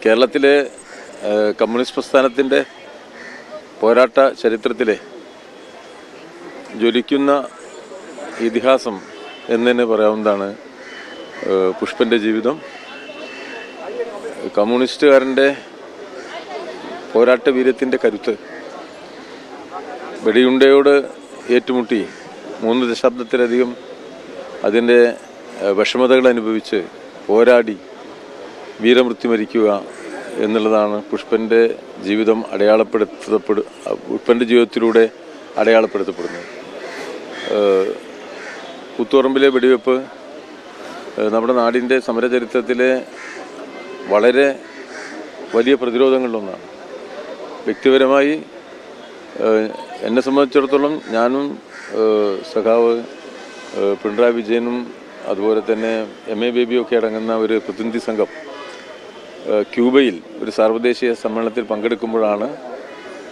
കേരളത്തിലെ കമ്മ്യൂണിസ്റ്റ് പ്രസ്ഥാനത്തിൻ്റെ പോരാട്ട ചരിത്രത്തിലെ ജ്വലിക്കുന്ന ഇതിഹാസം എന്ന് തന്നെ പറയാവുന്നതാണ് പുഷ്പൻ്റെ ജീവിതം. കമ്മ്യൂണിസ്റ്റുകാരൻ്റെ പോരാട്ട വീര്യത്തിൻ്റെ കരുത്ത്, വെടിയുണ്ടയോട് ഏറ്റുമുട്ടി 3 ദശാബ്ദത്തിലധികം അതിൻ്റെ വിഷമതകൾ അനുഭവിച്ച് പോരാടി വീരമൃത്യു മരിക്കുക എന്നുള്ളതാണ് പുഷ്പൻ്റെ ജീവിതം പുഷ്പൻ്റെ ജീവിതത്തിലൂടെ അടയാളപ്പെടുത്തപ്പെടുന്നത്. കൂത്തുപറമ്പിലെ വെടിവെപ്പ് നമ്മുടെ നാടിൻ്റെ സമരചരിത്രത്തിലെ വളരെ വലിയ പ്രതിരോധങ്ങളിലൊന്നാണ്. വ്യക്തിപരമായി എന്നെ സംബന്ധിച്ചിടത്തോളം ഞാനും സഖാവ് പിണറായി വിജയനും അതുപോലെ തന്നെ MA ബേബിയൊക്കെ അടങ്ങുന്ന ഒരു പ്രതിനിധി സംഘം ക്യൂബയിൽ ഒരു സാർവദേശീയ സമ്മേളനത്തിൽ പങ്കെടുക്കുമ്പോഴാണ്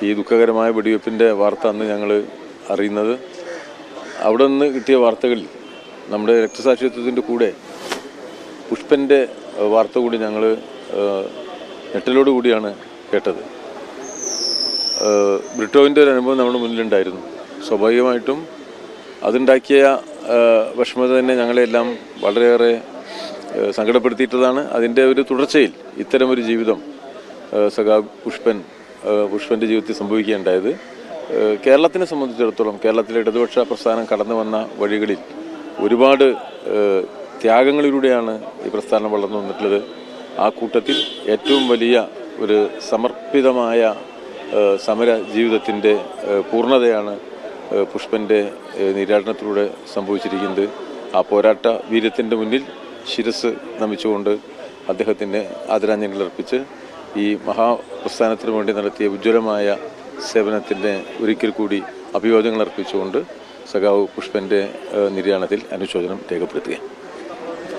ഈ ദുഃഖകരമായ വെടിവെപ്പിൻ്റെ വാർത്ത അന്ന് ഞങ്ങൾ അറിയുന്നത്. അവിടെ നിന്ന് കിട്ടിയ വാർത്തകളിൽ നമ്മുടെ രക്തസാക്ഷിത്വത്തിൻ്റെ കൂടെ പുഷ്പൻ്റെ വാർത്ത കൂടി ഞങ്ങൾ ഞെട്ടലോടുകൂടിയാണ് കേട്ടത്. ബ്രിട്ടോവിൻ്റെ ഒരു അനുഭവം നമ്മുടെ മുന്നിലുണ്ടായിരുന്നു. സ്വാഭാവികമായിട്ടും അതുണ്ടാക്കിയ വിഷമത തന്നെ ഞങ്ങളെല്ലാം വളരെയേറെ സങ്കടപ്പെടുത്തിയിട്ടതാണ്. അതിൻ്റെ ഒരു തുടർച്ചയിൽ ഇത്തരമൊരു ജീവിതം പുഷ്പൻ്റെ ജീവിതത്തിൽ സംഭവിക്കുകയുണ്ടായത്. കേരളത്തിനെ സംബന്ധിച്ചിടത്തോളം കേരളത്തിലെ ഇടതുപക്ഷ പ്രസ്ഥാനം കടന്നു വന്ന വഴികളിൽ ഒരുപാട് ത്യാഗങ്ങളിലൂടെയാണ് ഈ പ്രസ്ഥാനം വളർന്നു വന്നിട്ടുള്ളത്. ആ കൂട്ടത്തിൽ ഏറ്റവും വലിയ ഒരു സമർപ്പിതമായ സമര ജീവിതത്തിൻ്റെ പൂർണ്ണതയാണ് പുഷ്പൻ്റെ നിര്യാതനത്തിലൂടെ സംഭവിച്ചിരിക്കുന്നത്. ആ പോരാട്ട വീര്യത്തിൻ്റെ മുന്നിൽ ശിരസ് നമിച്ചുകൊണ്ട് അദ്ദേഹത്തിന് ആദരാഞ്ജലികൾ അർപ്പിച്ച് ഈ മഹാപ്രസ്ഥാനത്തിന് വേണ്ടി നടത്തിയ ഉജ്ജ്വലമായ സേവനത്തിൻ്റെ ഒരിക്കൽ കൂടി അഭിവാദ്യങ്ങൾ അർപ്പിച്ചുകൊണ്ട് സഖാവ് പുഷ്പൻ്റെ നിര്യാണത്തിൽ അനുശോചനം രേഖപ്പെടുത്തുക.